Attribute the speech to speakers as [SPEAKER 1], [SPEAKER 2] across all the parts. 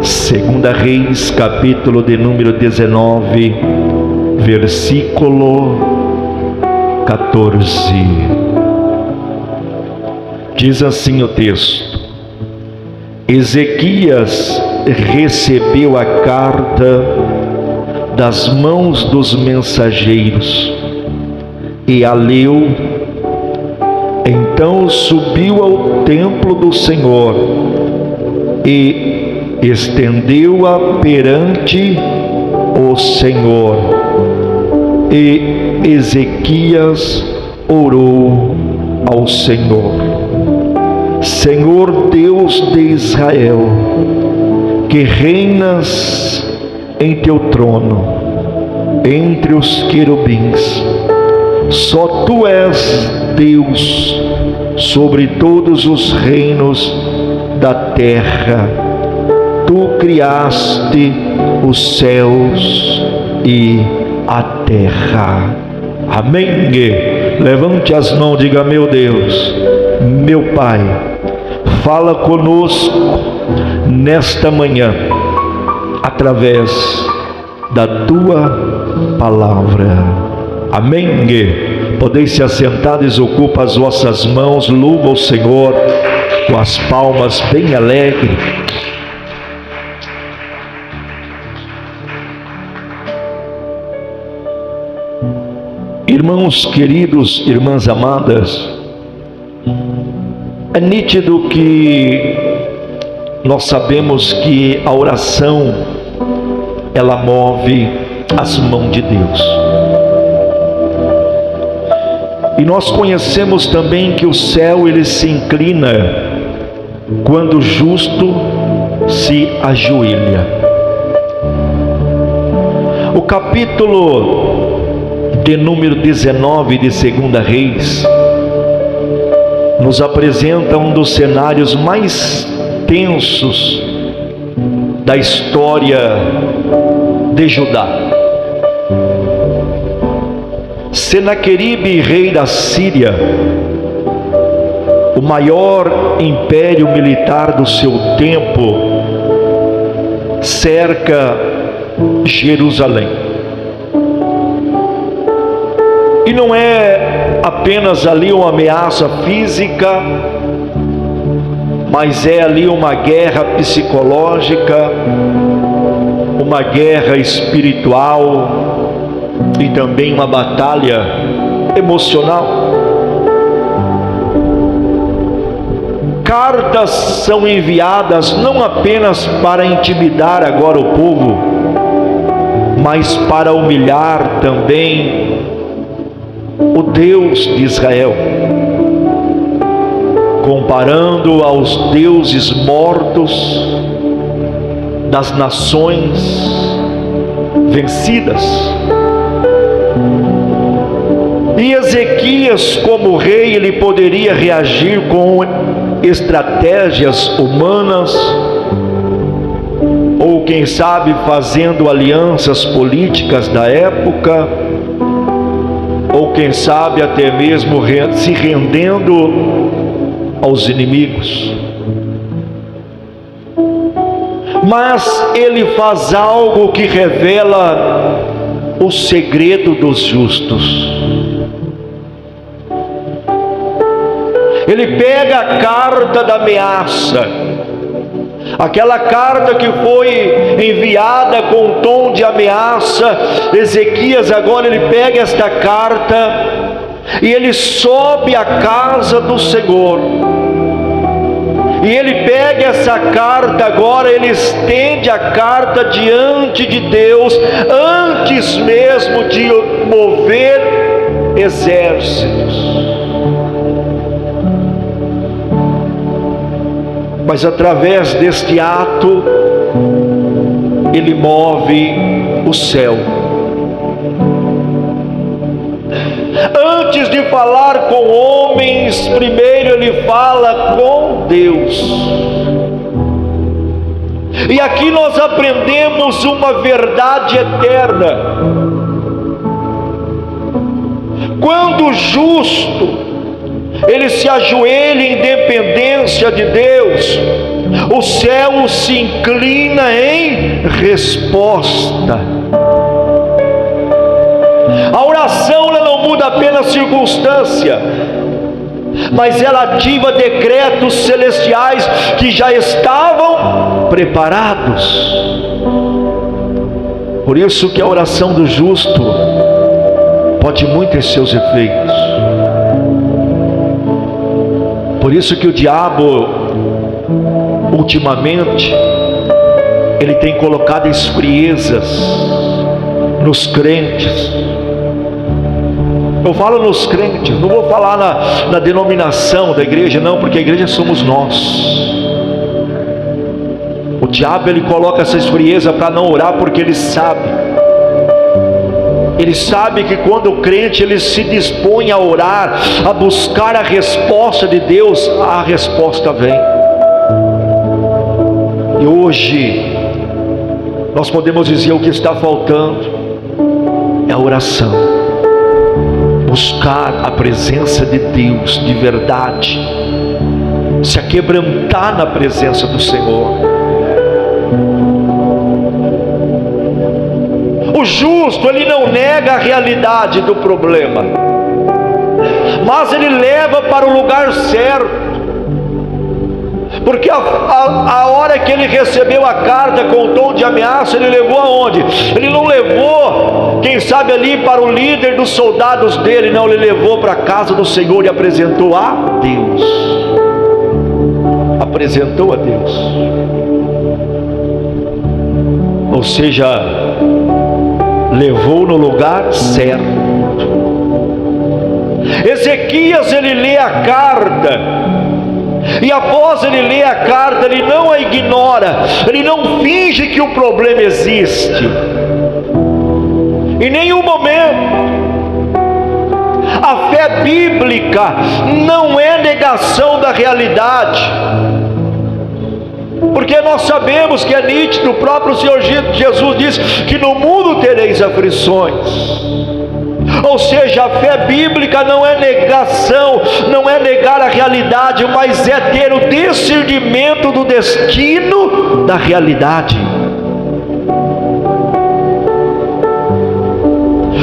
[SPEAKER 1] Segunda Reis, capítulo de número 19, versículo 14. Diz assim o texto: Ezequias recebeu a carta das mãos dos mensageiros e a leu. Então subiu ao templo do Senhor e estendeu-a perante o Senhor. E Ezequias orou ao Senhor: Senhor Deus de Israel, que reinas em teu trono entre os querubins, só tu és Deus sobre todos os reinos da terra. Tu criaste os céus e a terra. Amém. Levante as mãos, diga: meu Deus, meu Pai, fala conosco nesta manhã através da tua palavra. Amém. Podeis se assentar, desocupa as vossas mãos, louva o Senhor com as palmas bem alegre. Irmãos queridos, irmãs amadas, é nítido que nós sabemos que a oração, ela move as mãos de Deus. E nós conhecemos também que o céu, ele se inclina quando o justo se ajoelha. O capítulo de número 19 de Segunda Reis nos apresenta um dos cenários mais tensos da história de Judá. Senaqueribe, rei da Síria, o maior império militar do seu tempo, cerca Jerusalém. E não é apenas ali uma ameaça física, mas é ali uma guerra psicológica, uma guerra espiritual e também uma batalha emocional. Cartas são enviadas não apenas para intimidar agora o povo, mas para humilhar também o Deus de Israel, comparando aos deuses mortos das nações vencidas. E Ezequias, como rei, ele poderia reagir com estratégias humanas, ou quem sabe fazendo alianças políticas da época, ou quem sabe até mesmo se rendendo aos inimigos. Mas ele faz algo que revela o segredo dos justos. Ele pega a carta da ameaça, aquela carta que foi enviada com um tom de ameaça. Ezequias agora ele pega esta carta e ele sobe à casa do Senhor. E ele pega essa carta agora, ele estende a carta diante de Deus, antes mesmo de mover exércitos. Mas através deste ato, ele move o céu. Antes de falar com homens, primeiro ele fala com Deus. E aqui nós aprendemos uma verdade eterna. Quando o justo ele se ajoelha em dependência de Deus, o céu se inclina em resposta. A oração ela não muda apenas circunstância, mas ela ativa decretos celestiais que já estavam preparados. Por isso que a oração do justo pode muito ter seus efeitos. Por isso que o diabo, ultimamente, ele tem colocado esfriezas nos crentes. Eu falo nos crentes, não vou falar na denominação da igreja, não, porque a igreja somos nós. O diabo ele coloca essa esfrieza para não orar, porque ele sabe que quando o crente ele se dispõe a orar, a buscar a resposta de Deus, a resposta vem. E hoje nós podemos dizer o que está faltando é a oração, buscar a presença de Deus de verdade, se aquebrantar na presença do Senhor. O justo ele não nega a realidade do problema, mas ele leva para o lugar certo. Porque a hora que ele recebeu a carta com o tom de ameaça, ele levou aonde? Ele não levou, quem sabe, ali para o líder dos soldados dele, não, ele levou para a casa do Senhor e apresentou a Deus. Apresentou a Deus. Ou seja, levou no lugar certo. Ezequias ele lê a carta, e após ele ler a carta, ele não a ignora, ele não finge que o problema existe, em nenhum momento. A fé bíblica não é negação da realidade, porque nós sabemos que é nítido, o próprio Senhor Jesus diz que no mundo tereis aflições. Ou seja, a fé bíblica não é negação, não é negar a realidade, mas é ter o discernimento do destino da realidade.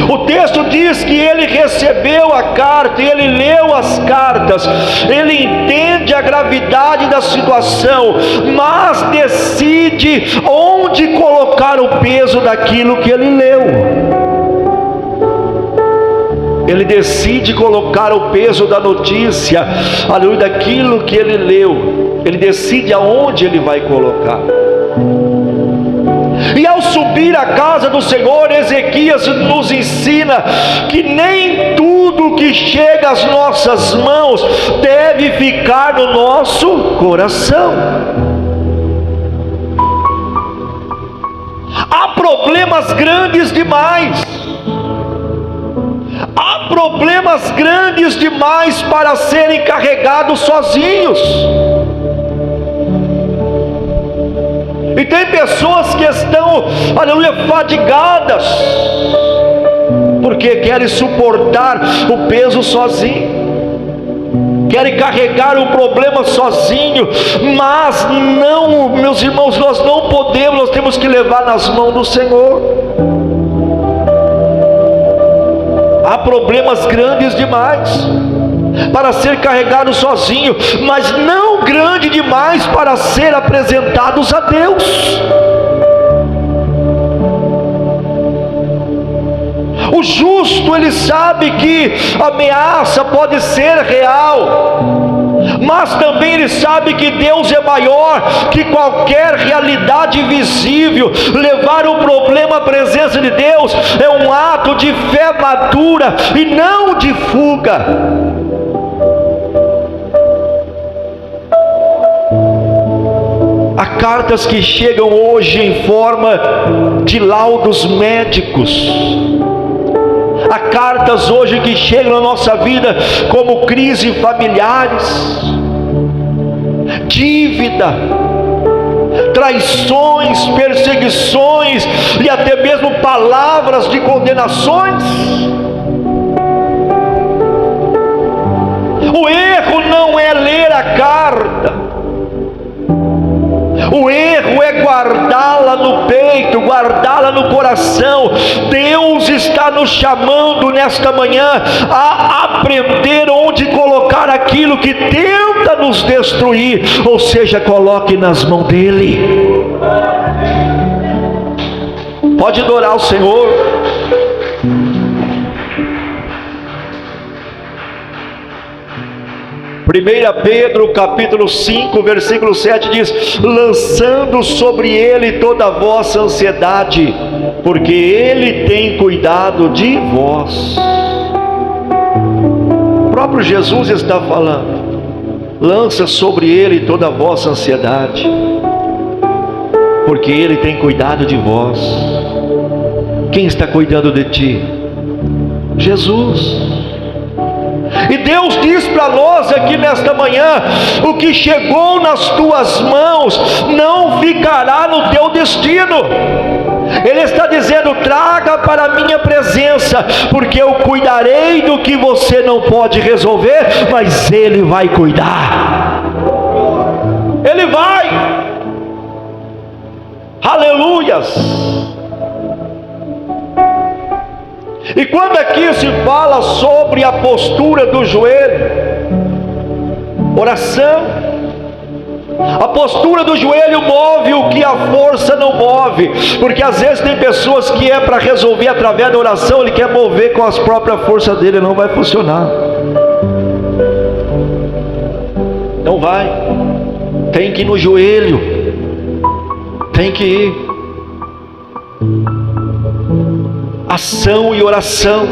[SPEAKER 1] O texto diz que ele recebeu a carta, ele leu as cartas, ele entende a gravidade da situação, mas decide onde colocar o peso daquilo que ele leu. Ele decide colocar o peso da notícia, aleluia, daquilo que ele leu. Ele decide aonde ele vai colocar. E ao subir à casa do Senhor, Ezequias nos ensina que nem tudo que chega às nossas mãos deve ficar no nosso coração. Há problemas grandes demais. Há problemas grandes demais para serem carregados sozinhos. E tem pessoas que estão, aleluia, fadigadas, porque querem suportar o peso sozinho, querem carregar o problema sozinho. Mas não, meus irmãos, nós não podemos, nós temos que levar nas mãos do Senhor. Há problemas grandes demais para ser carregados sozinho, mas não grande demais para ser apresentados a Deus. O justo ele sabe que a ameaça pode ser real, mas também ele sabe que Deus é maior que qualquer realidade visível. Levar o problema à presença de Deus é um ato de fé madura e não de fuga. Há cartas que chegam hoje em forma de laudos médicos. Há cartas hoje que chegam na nossa vida como crises familiares, dívida, traições, perseguições e até mesmo palavras de condenações. O erro não é ler a carta. O erro é guardá-la no peito, guardá-la no coração. Deus está nos chamando nesta manhã a aprender onde colocar aquilo que tenta nos destruir, ou seja, coloque nas mãos dele. Pode adorar o Senhor. 1 Pedro capítulo 5 versículo 7 diz: lançando sobre ele toda a vossa ansiedade, porque ele tem cuidado de vós. O próprio Jesus está falando: lança sobre ele toda a vossa ansiedade, porque ele tem cuidado de vós. Quem está cuidando de ti? Jesus. E Deus diz para nós aqui nesta manhã: o que chegou nas tuas mãos não ficará no teu destino. Ele está dizendo: traga para a minha presença, porque eu cuidarei do que você não pode resolver, mas Ele vai cuidar. Ele vai. Aleluias. E quando aqui se fala sobre a postura do joelho, oração, a postura do joelho move o que a força não move, porque às vezes tem pessoas que é para resolver através da oração, ele quer mover com as próprias forças dele, não vai funcionar. Não vai, tem que ir no joelho, tem que ir. Ação e oração.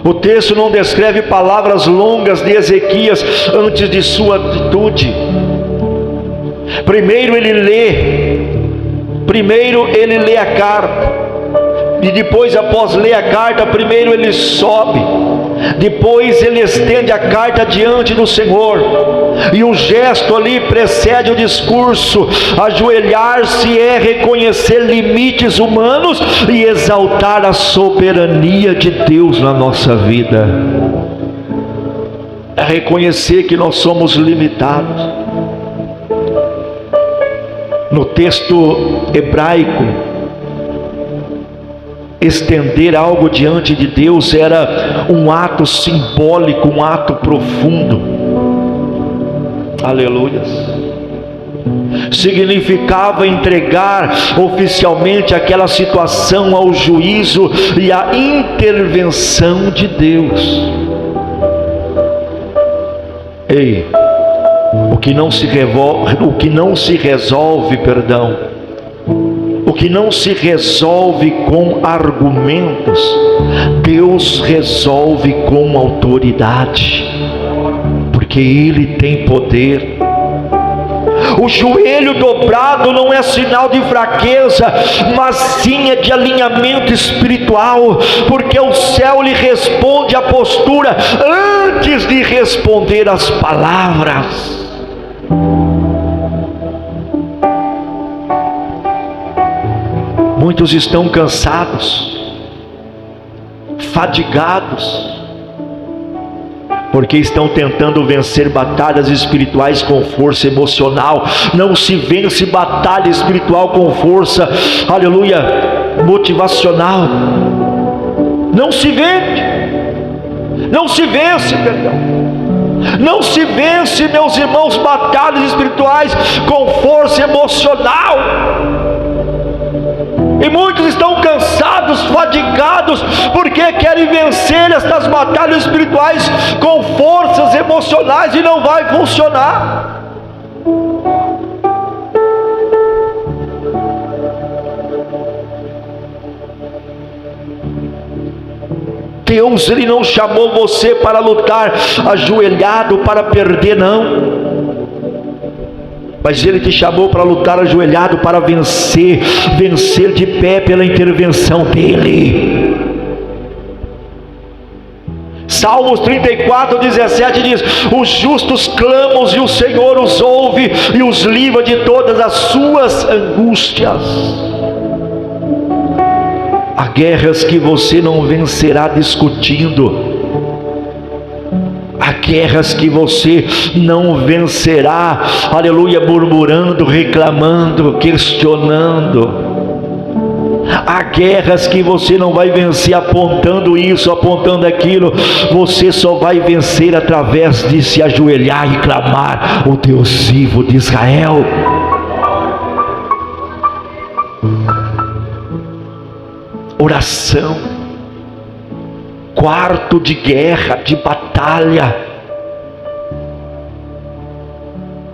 [SPEAKER 1] O texto não descreve palavras longas de Ezequias antes de sua atitude. Primeiro ele lê a carta, e depois, após ler a carta, primeiro ele sobe, depois ele estende a carta diante do Senhor, e o gesto ali precede o discurso. Ajoelhar-se é reconhecer limites humanos e exaltar a soberania de Deus na nossa vida. É reconhecer que nós somos limitados. No texto hebraico, estender algo diante de Deus era um ato simbólico, um ato profundo. Aleluias. Significava entregar oficialmente aquela situação ao juízo e à intervenção de Deus. Ei, o que não se resolve, o que não se resolve com argumentos, Deus resolve com autoridade, porque Ele tem poder. O joelho dobrado não é sinal de fraqueza, mas sim é de alinhamento espiritual, porque o céu lhe responde a postura antes de responder as palavras. Muitos estão cansados, fadigados, porque estão tentando vencer batalhas espirituais com força emocional. Não se vence batalha espiritual com força, aleluia, motivacional. Não se vence, não se vence, não se vence, meus irmãos, batalhas espirituais com força emocional. E muitos estão cansados, fadigados, porque querem vencer estas batalhas espirituais com forças emocionais, e não vai funcionar. Deus, Ele não chamou você para lutar ajoelhado para perder, não. Mas Ele te chamou para lutar ajoelhado para vencer, vencer de pé pela intervenção dEle. Salmos 34:17 diz: os justos clamam e o Senhor os ouve e os livra de todas as suas angústias. Há guerras que você não vencerá discutindo. Há guerras que você não vencerá, aleluia, murmurando, reclamando, questionando. Há guerras que você não vai vencer apontando isso, apontando aquilo. Você só vai vencer através de se ajoelhar e clamar o Deus vivo de Israel. Oração, quarto de guerra, de batalha.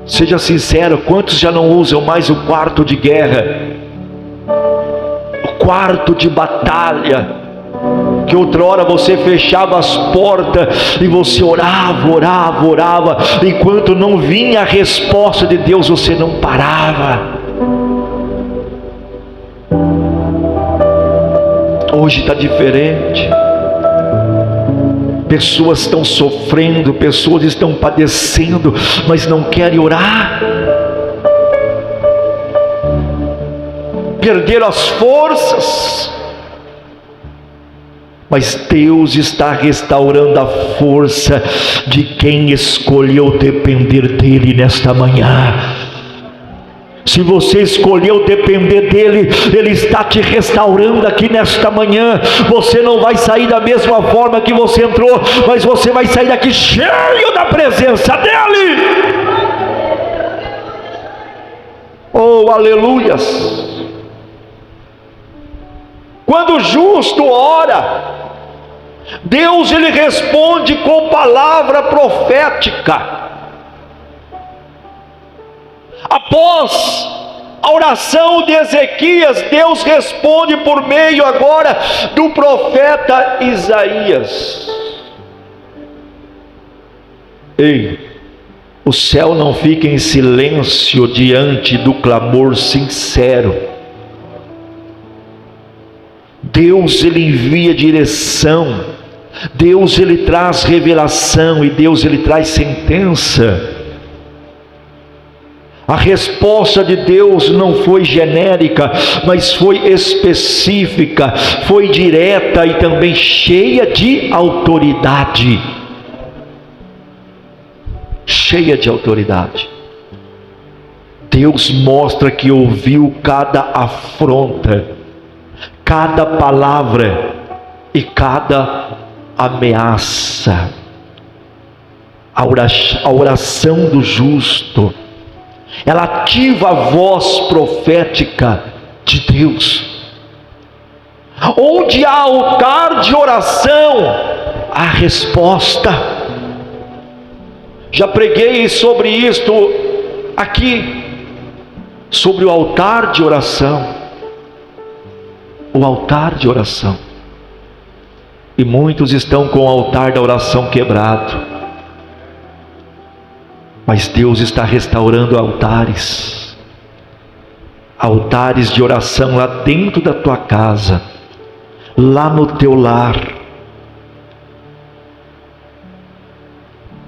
[SPEAKER 1] Seja sincero, quantos já não usam mais o quarto de guerra? O quarto de batalha, que outrora você fechava as portas e você orava, enquanto não vinha a resposta de Deus, você não parava. Hoje está diferente. Pessoas estão sofrendo, pessoas estão padecendo, mas não querem orar. Perderam as forças. Mas Deus está restaurando a força de quem escolheu depender dEle nesta manhã. Se você escolheu depender dEle, Ele está te restaurando aqui nesta manhã. Você não vai sair da mesma forma que você entrou, mas você vai sair daqui cheio da presença dEle. Oh, aleluias! Quando o justo ora, Deus ele responde com palavra profética. Após a oração de Ezequias, Deus responde por meio agora do profeta Isaías. Ei, o céu não fica em silêncio diante do clamor sincero. Deus ele envia direção, Deus ele traz revelação e Deus ele traz sentença. A resposta de Deus não foi genérica, mas foi específica, foi direta e também cheia de autoridade. Cheia de autoridade. Deus mostra que ouviu cada afronta, cada palavra e cada ameaça. A oração do justo, ela ativa a voz profética de Deus. Onde há altar de oração, há resposta. Já preguei sobre isto aqui, sobre o altar de oração. O altar de oração. E muitos estão com o altar da oração quebrado. Mas Deus está restaurando altares. Altares de oração lá dentro da tua casa, lá no teu lar.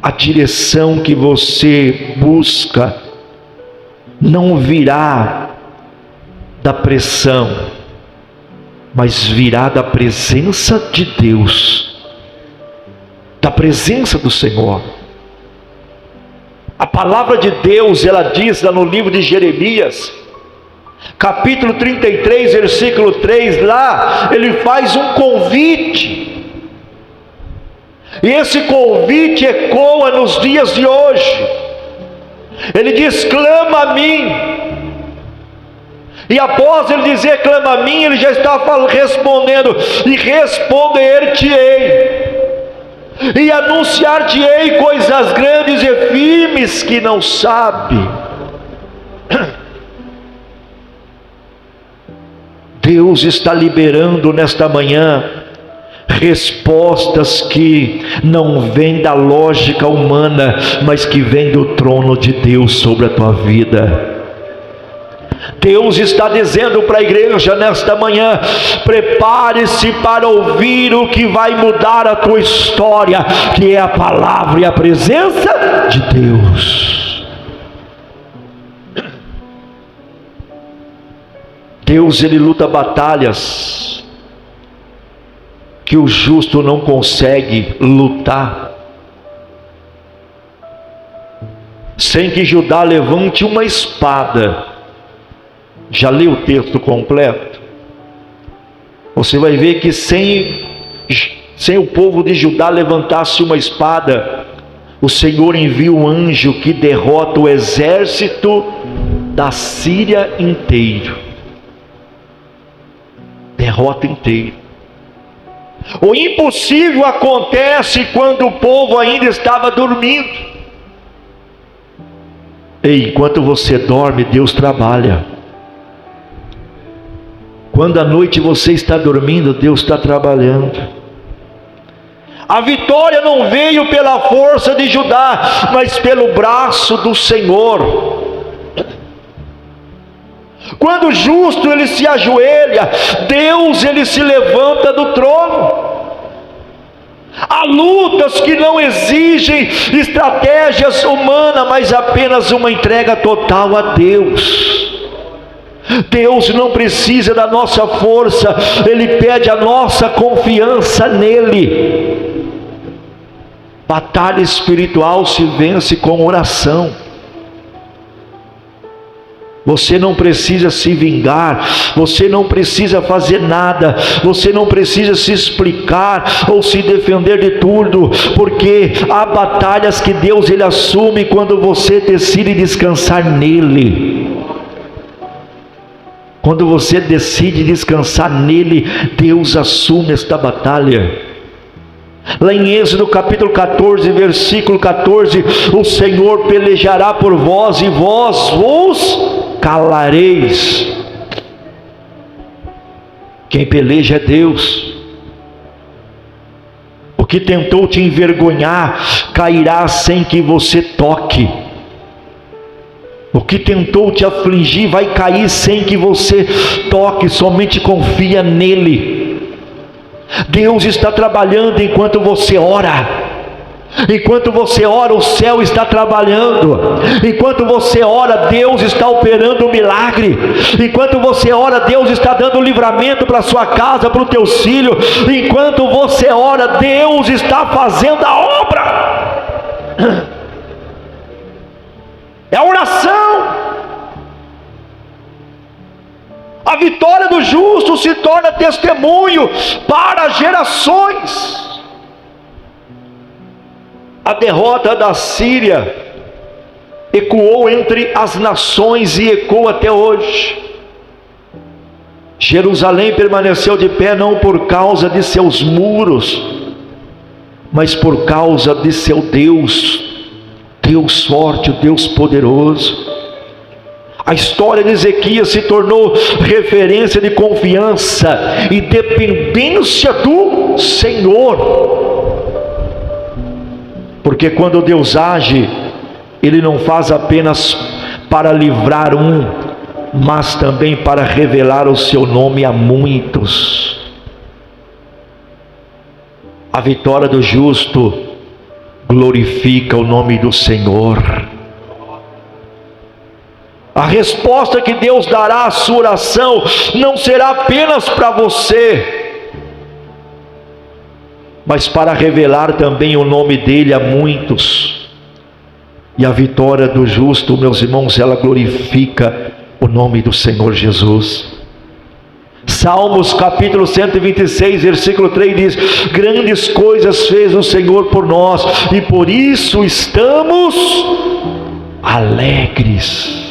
[SPEAKER 1] A direção que você busca não virá da pressão, mas virá da presença de Deus, da presença do Senhor. A palavra de Deus, ela diz lá no livro de Jeremias, capítulo 33, versículo 3, lá ele faz um convite, e esse convite ecoa nos dias de hoje. Ele diz: clama a mim. E após ele dizer clama a mim, ele já está respondendo: e responder-te-ei, e anunciar-te-ei coisas grandes e firmes que não sabe. Deus está liberando nesta manhã respostas que não vêm da lógica humana, mas que vêm do trono de Deus sobre a tua vida. Deus está dizendo para a igreja nesta manhã: prepare-se para ouvir o que vai mudar a tua história, que é a palavra e a presença de Deus. Deus ele luta batalhas que o justo não consegue lutar. sem que Judá levante uma espada. Já leu o texto completo? Você vai ver que sem o povo de Judá levantasse uma espada, o Senhor envia um anjo que derrota o exército da Síria inteiro. Derrota inteiro. O impossível acontece quando o povo ainda estava dormindo. E enquanto você dorme, Deus trabalha. Quando à noite você está dormindo, Deus está trabalhando. A vitória não veio pela força de Judá, mas pelo braço do Senhor. Quando o justo ele se ajoelha, Deus ele se levanta do trono. Há lutas que não exigem estratégias humanas, mas apenas uma entrega total a Deus. Deus não precisa da nossa força, Ele pede a nossa confiança nele. Batalha espiritual se vence com oração. Você não precisa se vingar, você não precisa fazer nada, você não precisa se explicar ou se defender de tudo, porque há batalhas que Deus ele assume quando você decide descansar nele. Quando você decide descansar nele, Deus assume esta batalha. Lá em Êxodo capítulo 14, versículo 14, o Senhor pelejará por vós e vós vos calareis. Quem peleja é Deus. O que tentou te envergonhar cairá sem que você toque. O que tentou te afligir vai cair sem que você toque, somente confia nele. Deus está trabalhando enquanto você ora. Enquanto você ora, o céu está trabalhando. Enquanto você ora, Deus está operando um milagre. Enquanto você ora, Deus está dando livramento para a sua casa, para os teus filhos. Enquanto você ora, Deus está fazendo a obra. É a oração. A vitória do justo se torna testemunho para gerações. A derrota da Síria ecoou entre as nações e ecoa até hoje. Jerusalém permaneceu de pé não por causa de seus muros, mas por causa de seu Deus, Deus forte, Deus poderoso. A história de Ezequias se tornou referência de confiança e dependência do Senhor. Porque quando Deus age, Ele não faz apenas para livrar mas também para revelar o seu nome a muitos. A vitória do justo glorifica o nome do Senhor. A resposta que Deus dará à sua oração não será apenas para você, mas para revelar também o nome dele a muitos. E a vitória do justo, meus irmãos, ela glorifica o nome do Senhor Jesus. Salmos capítulo 126, versículo 3 diz: grandes coisas fez o Senhor por nós, e por isso estamos alegres.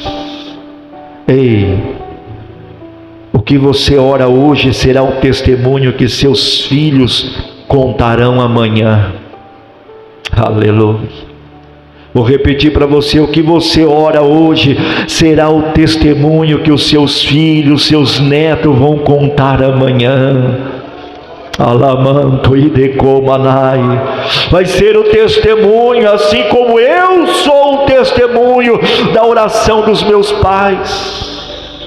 [SPEAKER 1] Ei, o que você ora hoje será o testemunho que seus filhos contarão amanhã. Aleluia. Vou repetir para você: o que você ora hoje será o testemunho que os seus filhos, seus netos vão contar amanhã. Alamanto e decomanai. Vai ser o testemunho, assim como eu sou o testemunho da oração dos meus pais.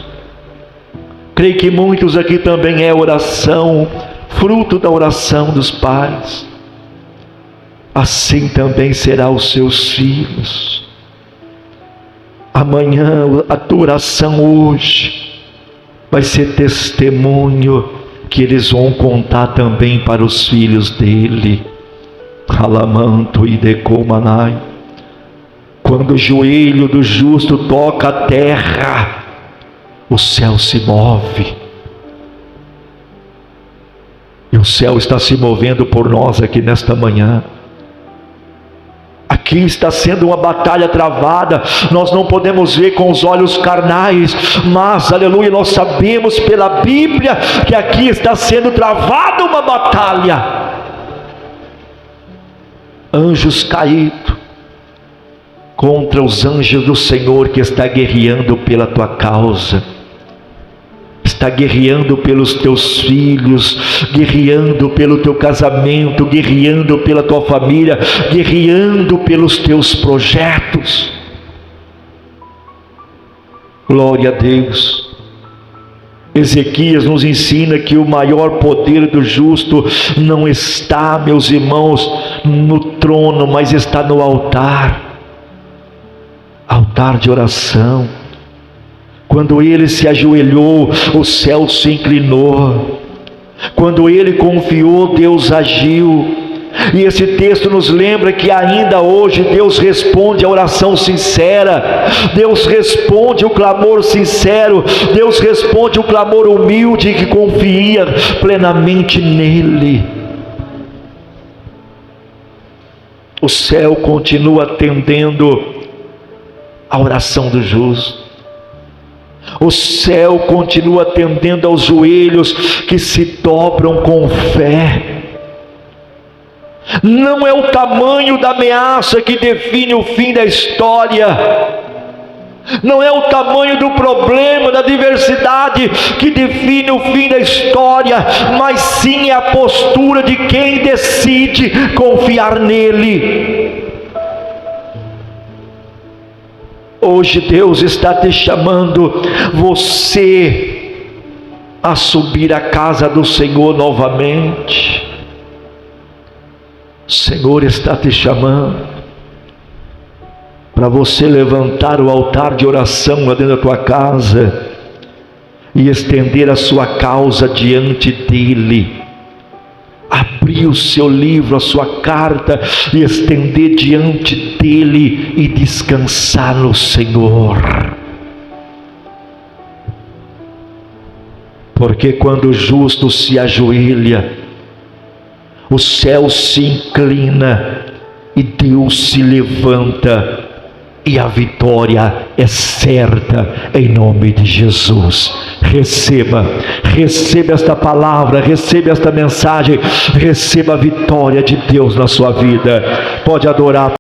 [SPEAKER 1] Creio que muitos aqui também é oração, fruto da oração dos pais. Assim também será os seus filhos. Amanhã a tua oração hoje vai ser testemunho que eles vão contar também para os filhos dele. Alamanto e decomanai. Quando o joelho do justo toca a terra, o céu se move. E o céu está se movendo por nós aqui nesta manhã. Aqui está sendo uma batalha travada. Nós não podemos ver com os olhos carnais, mas, aleluia, nós sabemos pela Bíblia que aqui está sendo travada uma batalha. Anjos caídos contra os anjos do Senhor, que está guerreando pela tua causa, está guerreando pelos teus filhos, guerreando pelo teu casamento, guerreando pela tua família, guerreando pelos teus projetos. Glória a Deus. Ezequias nos ensina que o maior poder do justo não está, meus irmãos, no trono, mas está no altar de oração. Quando ele se ajoelhou, o céu se inclinou. Quando ele confiou, Deus agiu. E esse texto nos lembra que ainda hoje Deus responde a oração sincera, Deus responde o clamor sincero, Deus responde o clamor humilde que confia plenamente nele. O céu continua atendendo a oração do justo. O céu continua atendendo aos joelhos que se dobram com fé. Não é o tamanho da ameaça que define o fim da história. Não é o tamanho do problema, da adversidade que define o fim da história, mas sim é a postura de quem decide confiar nele. Hoje Deus está te chamando você a subir à casa do Senhor novamente. O Senhor está te chamando para você levantar o altar de oração lá dentro da tua casa e estender a sua causa diante dele. Abrir o seu livro, a sua carta e estender diante dele e descansar no Senhor. Porque quando o justo se ajoelha, o céu se inclina e Deus se levanta, e a vitória é certa em nome de Jesus. Receba esta palavra, receba esta mensagem, receba a vitória de Deus na sua vida. Pode adorar.